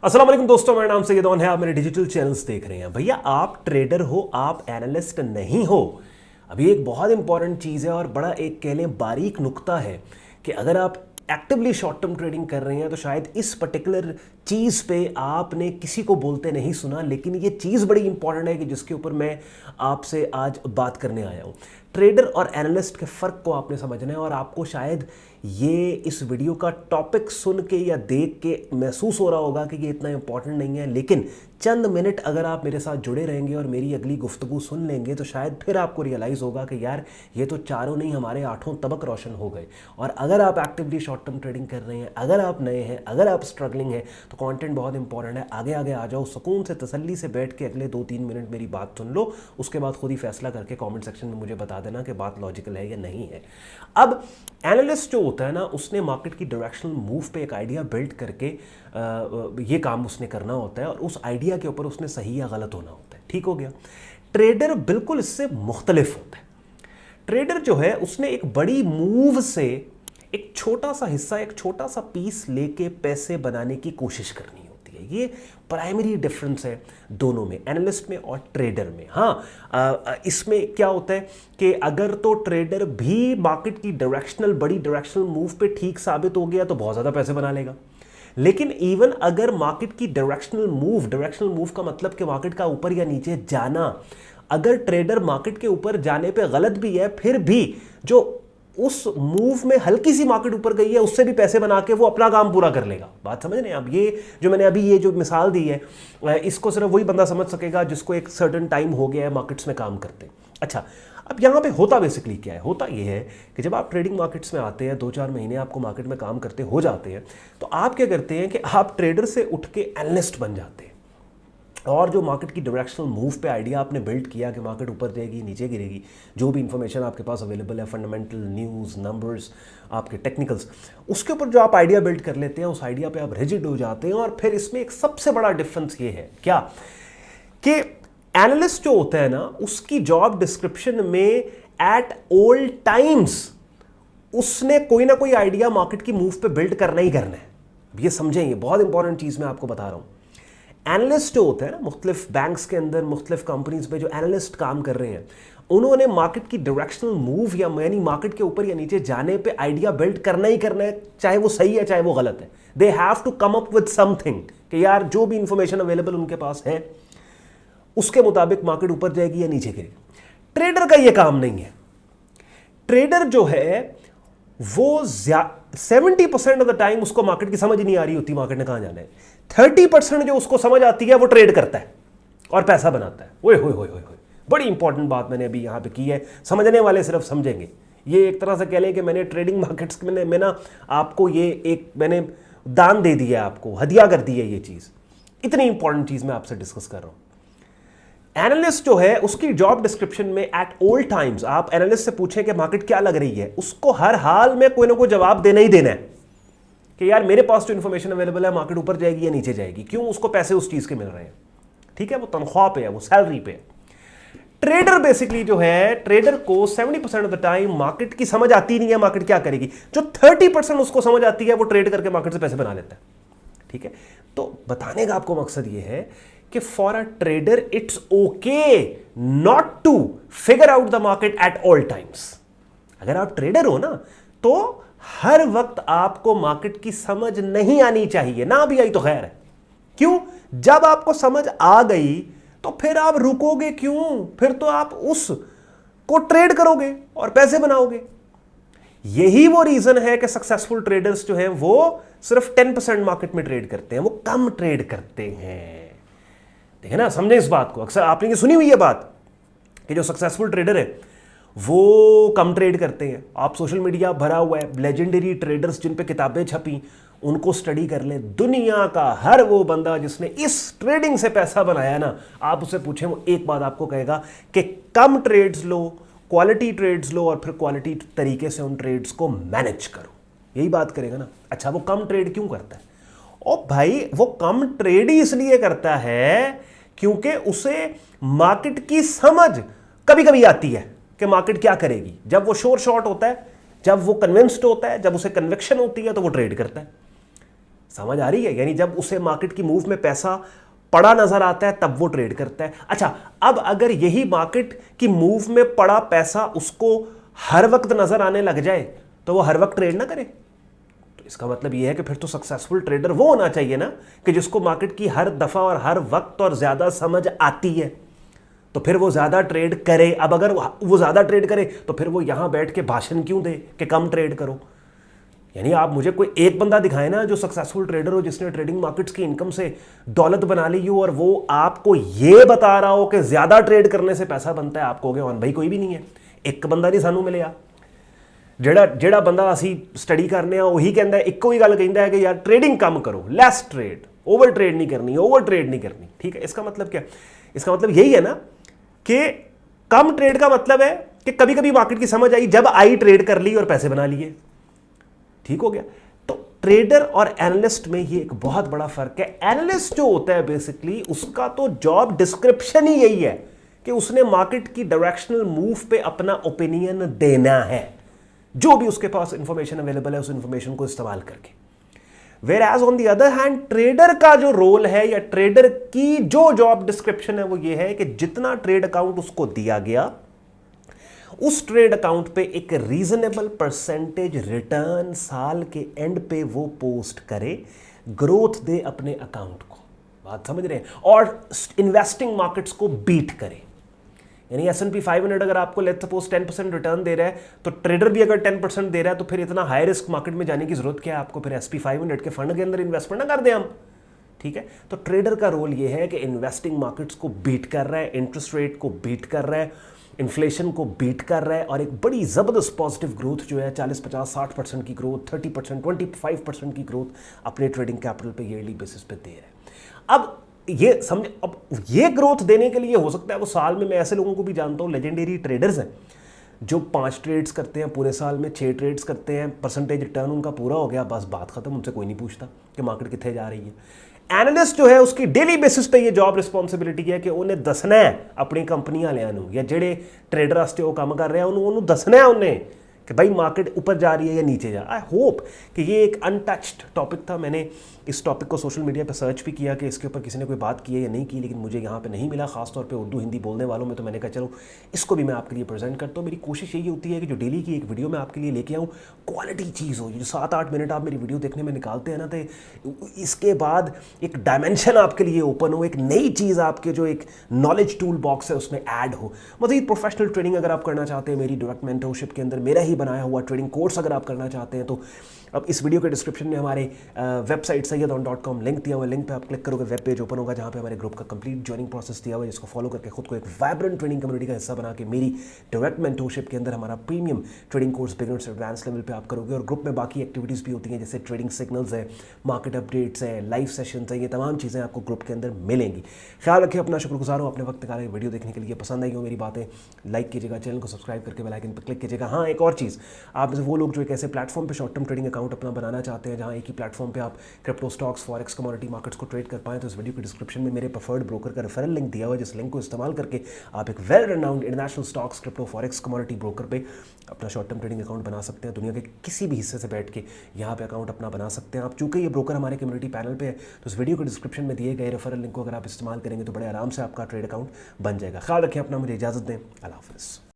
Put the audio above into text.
अस्सलाम वालेकुम दोस्तों, मेरा नाम सैयद है। आप मेरे डिजिटल चैनल्स देख रहे हैं। भैया आप ट्रेडर हो, आप एनालिस्ट नहीं हो। अभी एक बहुत इंपॉर्टेंट चीज़ है और बड़ा एक कह लें बारीक नुक्ता है कि अगर आप एक्टिवली शॉर्ट टर्म ट्रेडिंग कर रहे हैं तो शायद इस पर्टिकुलर चीज़ पे आपने किसी को बोलते नहीं सुना, लेकिन ये चीज़ बड़ी इंपॉर्टेंट है कि जिसके ऊपर मैं आपसे आज बात करने आया हूँ। ट्रेडर और एनालिस्ट के फ़र्क को आपने समझना है और आपको शायद ये इस वीडियो का टॉपिक सुन के या देख के महसूस हो रहा होगा कि ये इतना इंपॉर्टेंट नहीं है, लेकिन चंद मिनट अगर आप मेरे साथ जुड़े रहेंगे और मेरी अगली गुफ्तगू सुन लेंगे तो शायद फिर आपको रियलाइज़ होगा कि यार ये तो चारों नहीं हमारे आठों तबक रोशन हो गए। और अगर आप एक्टिवली शॉर्ट टर्म ट्रेडिंग कर रहे हैं, अगर आप नए हैं, अगर आप स्ट्रगलिंग हैं, तो कंटेंट बहुत इंपॉर्टेंट है। आगे आगे आ जाओ, सुकून से तसल्ली से बैठ के अगले 2-3 मिनट मेरी बात सुन लो, उसके बाद खुद ही फैसला करके कॉमेंट सेक्शन में मुझे बता देना कि बात लॉजिकल है या नहीं है। अब एनालिस्ट जो होता है ना, उसने मार्केट की डायरेक्शनल मूव पे एक आइडिया बिल्ड करके ये काम उसने करना होता है और उस आइडिया के ऊपर उसने सही या गलत होना होता है। ठीक हो गया। ट्रेडर बिल्कुल इससे मुख्तलिफ होता है। ट्रेडर जो है उसने एक बड़ी मूव से एक छोटा सा हिस्सा, एक छोटा सा पीस लेके पैसे बनाने की कोशिश करनी होती है। ये प्राइमरी डिफरेंस है दोनों में, एनालिस्ट में और ट्रेडर में। हाँ, इसमें क्या होता है कि अगर तो ट्रेडर भी मार्केट की बड़ी डायरेक्शनल मूव पे ठीक साबित हो गया तो बहुत ज़्यादा पैसे बना लेगा। लेकिन इवन अगर मार्केट की डायरेक्शनल मूव का मतलब कि मार्केट का ऊपर या नीचे जाना, अगर ट्रेडर मार्केट के ऊपर जाने पे गलत भी है, फिर भी जो उस मूव में हल्की सी मार्केट ऊपर गई है उससे भी पैसे बना के वो अपना काम पूरा कर लेगा। बात समझ रहे हैं? अब ये जो मैंने अभी ये जो मिसाल दी है, इसको सिर्फ वही बंदा समझ सकेगा जिसको एक सर्टेन टाइम हो गया है मार्केट्स में काम करते। अच्छा, अब यहाँ पे होता बेसिकली क्या है? होता ये है कि जब आप ट्रेडिंग मार्केट्स में आते हैं, 2-4 महीने आपको मार्केट में काम करते हो जाते हैं, तो आप क्या करते हैं कि आप ट्रेडर से उठ के एनालिस्ट बन जाते हैं। और जो मार्केट की डायरेक्शनल मूव पे आइडिया आपने बिल्ड किया कि मार्केट ऊपर जाएगी, नीचे गिरेगी, जो भी इंफॉर्मेशन आपके पास अवेलेबल है, फंडामेंटल, न्यूज़, नंबर्स, आपके टेक्निकल्स, उसके ऊपर जो आप आइडिया बिल्ड कर लेते हैं, उस आइडिया पे आप रिजिड हो जाते हैं। और फिर इसमें एक सबसे बड़ा डिफरेंस ये है क्या कि एनालिस्ट जो होता है ना, उसकी जॉब डिस्क्रिप्शन में एट ऑल टाइम्स उसने कोई ना कोई आइडिया मार्केट की मूव पे बिल्ड करना ही करना है। ये समझें, ये बहुत इंपॉर्टेंट चीज़ मैं आपको बता रहा हूं। एनालिस्ट जो होता है ना, मुख्तलिफ बैंक्स के अंदर, मुख्तलिफ कंपनीज में जो एनालिस्ट काम कर रहे हैं, उन्होंने मार्केट की डायरेक्शनल मूव या यानी मार्केट के ऊपर या नीचे जाने पे आइडिया बिल्ड करना ही करना है, चाहे वो सही है चाहे वो गलत है। They have to come up with something कि यार जो भी इंफॉर्मेशन अवेलेबल उनके पास है उसके मुताबिक मार्केट ऊपर जाएगी या नीचे गिरेगी। ट्रेडर का ये काम नहीं है। ट्रेडर जो है वो 70% ऑफ द टाइम उसको मार्केट की समझ ही नहीं आ रही होती मार्केट ने कहां जाना है। 30% जो उसको समझ आती है वो ट्रेड करता है और पैसा बनाता है। ओए होए होए होए, बड़ी इंपॉर्टेंट बात मैंने अभी यहां पे की है, समझने वाले सिर्फ समझेंगे। ये एक तरह से कह लें कि मैंने ट्रेडिंग मार्केट्स में ना आपको ये एक मैंने दान दे दिया, आपको हदिया कर दी है ये चीज। इतनी इंपॉर्टेंट चीज मैं आपसे डिस्कस कर रहा हूं। एनालिस्ट जो है उसकी जॉब डिस्क्रिप्शन में एट ऑल टाइम्स आप एनालिस्ट से पूछें कि मार्केट क्या लग रही है, उसको हर हाल में कोई ना कोई जवाब देना ही देना है कि यार मेरे पास जो इंफॉर्मेशन अवेलेबल है मार्केट ऊपर जाएगी या नीचे जाएगी। क्यों? उसको पैसे उस चीज के मिल रहे हैं। ठीक है, वो तनख्वाह पे है, वो सैलरी पे है। ट्रेडर बेसिकली जो है, ट्रेडर को 70% ऑफ द टाइम मार्केट की समझ आती नहीं है मार्केट क्या करेगी। जो 30% उसको समझ आती है वो ट्रेड करके मार्केट से पैसे बना लेता है। ठीक है, तो बताने का आपको मकसद ये है कि for a trader it's okay not to figure out the market at all times. अगर आप ट्रेडर हो ना, तो हर वक्त आपको मार्केट की समझ नहीं आनी चाहिए, ना भी आई तो खैर है। क्यों? जब आपको समझ आ गई तो फिर आप रुकोगे क्यों? फिर तो आप उस को ट्रेड करोगे और पैसे बनाओगे। यही वो रीजन है कि सक्सेसफुल ट्रेडर्स जो हैं वो सिर्फ 10% मार्केट में ट्रेड करते हैं, वो कम ट्रेड करते हैं। देखे ना, समझे इस बात को। अक्सर आपने ये सुनी हुई है बात कि जो सक्सेसफुल ट्रेडर है वो कम ट्रेड करते हैं। आप सोशल मीडिया भरा हुआ है लेजेंडरी ट्रेडर्स जिन पे किताबें छपी, उनको स्टडी कर लें। दुनिया का हर वो बंदा जिसने इस ट्रेडिंग से पैसा बनाया ना, आप उससे पूछें, वो एक बात आपको कहेगा कि कम ट्रेड्स लो, क्वालिटी ट्रेड्स लो और फिर क्वालिटी तरीके से उन ट्रेड्स को मैनेज करो। यही बात करेगा ना। अच्छा, वो कम ट्रेड क्यों करता है? ओ भाई, वो कम ट्रेड ही इसलिए करता है क्योंकि उसे मार्केट की समझ कभी कभी आती है कि मार्केट क्या करेगी। जब वो श्योर शॉर्ट होता है, जब वो कन्विंस्ड होता है, जब उसे कन्विक्शन होती है, तो वो ट्रेड करता है। समझ आ रही है? यानी जब उसे मार्केट की मूव में पैसा पड़ा नजर आता है तब वो ट्रेड करता है। अच्छा, अब अगर यही मार्केट की मूव में पड़ा पैसा उसको हर वक्त नजर आने लग जाए तो वो हर वक्त ट्रेड ना करे। तो इसका मतलब ये है कि फिर तो सक्सेसफुल ट्रेडर वो होना चाहिए ना कि जिसको मार्केट की हर दफा और हर वक्त और ज्यादा समझ आती है, तो फिर वो ज्यादा ट्रेड करे। अब अगर वो ज्यादा ट्रेड करे तो फिर वो यहां बैठ के भाषण क्यों दे कि कम ट्रेड करो? यानी आप मुझे कोई एक बंदा दिखाए ना जो सक्सेसफुल ट्रेडर हो, जिसने ट्रेडिंग मार्केट्स की इनकम से दौलत बना ली हो और वो आपको ये बता रहा हो कि ज्यादा ट्रेड करने से पैसा बनता है। आप कहोगे वन भाई कोई भी नहीं है, एक बंदा नहीं सानू मिले। ਜਿਹੜਾ ਬੰਦਾ ਅਸੀਂ ਸਟੱਡੀ ਕਰਨੇ ਆ ਉਹੀ ਕਹਿੰਦਾ, ਇੱਕੋ ਹੀ ਗੱਲ ਕਹਿੰਦਾ ਹੈ कि यार ट्रेडिंग कम करो, लेस ट्रेड, ओवर ट्रेड नहीं करनी, ओवर ट्रेड नहीं करनी। ठीक है, इसका मतलब क्या? इसका मतलब यही है ना कि कम ट्रेड का मतलब है कि कभी कभी मार्केट की समझ आई, जब आई ट्रेड कर ली और पैसे बना लिए, ठीक हो गया। तो ट्रेडर और एनालिस्ट में ये एक बहुत बड़ा फर्क है। एनालिस्ट जो होता है बेसिकली उसका तो जॉब डिस्क्रिप्शन ही यही है कि उसने मार्केट की डायरेक्शनल मूव पे अपना ओपिनियन देना है, जो भी उसके पास इंफॉर्मेशन अवेलेबल है उस इंफॉर्मेशन को इस्तेमाल करके। Whereas on the other hand trader का जो रोल है या ट्रेडर की जो जॉब डिस्क्रिप्शन है वो ये है कि जितना ट्रेड अकाउंट उसको दिया गया उस ट्रेड अकाउंट पे एक रीजनेबल परसेंटेज रिटर्न साल के एंड पे वो पोस्ट करे, ग्रोथ दे अपने अकाउंट को। बात समझ रहे हैं? और इन्वेस्टिंग मार्केट्स को बीट करे। यानी S&P 500 अगर आपको लेट्स सपोज 10% रिटर्न दे रहा है तो ट्रेडर भी अगर 10% दे रहा है तो फिर इतना हाई रिस्क मार्केट में जाने की जरूरत क्या है आपको? फिर SP 500 के फंड के अंदर इन्वेस्टमेंट ना कर दें हम। ठीक है, तो ट्रेडर का रोल ये है कि इन्वेस्टिंग मार्केट्स को बीट कर रहा है, इंटरेस्ट रेट को बीट कर रहा है, इन्फ्लेशन को बीट कर रहा है और एक बड़ी जबरदस्त पॉजिटिव ग्रोथ जो है 40, 50, 60% की ग्रोथ, 30%, 25% की ग्रोथ अपने ट्रेडिंग कैपिटल पे ईयरली बेसिस पे दे रहा है। अब ये समझ, अब ये ग्रोथ देने के लिए हो सकता है वो साल में, मैं ऐसे लोगों को भी जानता हूँ लेजेंडरी ट्रेडर्स हैं जो 5 ट्रेड्स करते हैं पूरे साल में, 6 ट्रेड्स करते हैं, परसेंटेज रिटर्न उनका पूरा हो गया, बस बात खत्म, उनसे कोई नहीं पूछता कि मार्केट कितने जा रही है। एनालिस्ट जो है उसकी डेली बेसिस पे ये जॉब रिस्पॉन्सिबिलिटी है कि उन्हें दसना है अपनी कंपनी वालियां नूं या जेडे ट्रेडर वास्ते वो काम कर रहे हैं उन्होंने दसना है उन्हें कि भाई मार्केट ऊपर जा रही है या नीचे जा। आई होप कि ये एक अनटच्ड टॉपिक था। मैंने इस टॉपिक को सोशल मीडिया पर सर्च भी किया कि इसके ऊपर किसी ने कोई बात की है या नहीं की, लेकिन मुझे यहाँ पे नहीं मिला, खासतौर पे उर्दू हिंदी बोलने वालों में। तो मैंने कहा चलो इसको भी मैं आपके लिए प्रेजेंट करता हूँ। मेरी कोशिश यही होती है कि जो डेली की एक वीडियो मैं आपके लिए लेके आऊँ क्वालिटी चीज़ हो। जो 7-8 मिनट आप मेरी वीडियो देखने में निकालते हैं ना, तो इसके बाद एक डायमेंशन आपके लिए ओपन हो, एक नई चीज़ आपके जो एक नॉलेज टूल बॉक्स है उसमें ऐड हो। मज़ीद प्रोफेशनल ट्रेडिंग अगर आप करना चाहते हैं, मेरी डायरेक्ट मेंटरशिप के अंदर मेरा ही बनाया हुआ ट्रेडिंग कोर्स अगर आप करना चाहते हैं, तो अब इस वीडियो के डिस्क्रिप्शन में हमारे वेबसाइट sayyadon.com लिंक दिया हुआ है। लिंक पे आप क्लिक करोगे वेब पेज ओपन होगा जहाँ पे हमारे ग्रुप का कंप्लीट ज्वाइनिंग प्रोसेस दिया हुआ है, जिसको फॉलो करके खुद को एक वाइब्रेंट ट्रेडिंग कम्युनिटी का हिस्सा बना के मेरी डायरेक्ट मेंटरशिप के अंदर हमारा premium trading course beginners advance level पे आप करोगे। और ग्रुप में बाकी एक्टिविटीज़ भी होती हैं जैसे ट्रेडिंग सिग्नल्स है, मार्केट अपडेट्स है, लाइव सेशंस है, ये तमाम चीज़ें आपको ग्रुप के अंदर मिलेंगी। ख्याल रखिए अपना, शुक्रगुजार हूँ अपने वक्त निकाले वीडियो देखने के लिए। पसंद आई हो मेरी बातें, लाइक कीजिएगा, चैनल को सब्सक्राइब करके बेल आइकन पर क्लिक कीजिएगा। हाँ, एक और चीज़, आप वो लोग जो एक ऐसे प्लेटफॉर्म पे शॉर्ट टर्म ट्रेडिंग अकाउंट अपना बनाना चाहते हैं जहाँ एक ही प्लेटफॉर्म पे आप crypto, stocks, forex, commodity markets को ट्रेड कर पाएं, तो इस वीडियो के डिस्क्रिप्शन में मेरे प्रेफर्ड ब्रोकर का रेफरल लिंक दिया हुआ है, जिस लिंक को इस्तेमाल करके आप एक well renowned international stocks, crypto, forex, commodity broker पे अपना शॉर्ट टर्म ट्रेडिंग अकाउंट बना सकते हैं। दुनिया के किसी भी हिस्से से बैठ के यहाँ पे अकाउंट अपना बना सकते हैं आप। चूँकि ये ब्रोकर हमारे कम्युनिटी पैनल पे है, तो इस वीडियो के डिस्क्रिप्शन में दिए गए रेफरल लिंक को अगर आप इस्तेमाल करेंगे तो बड़े आराम से आपका ट्रेड अकाउंट बन जाएगा। ख्याल रखें अपना, मुझे इजाज़त दें, अल्लाह हाफ़िज़।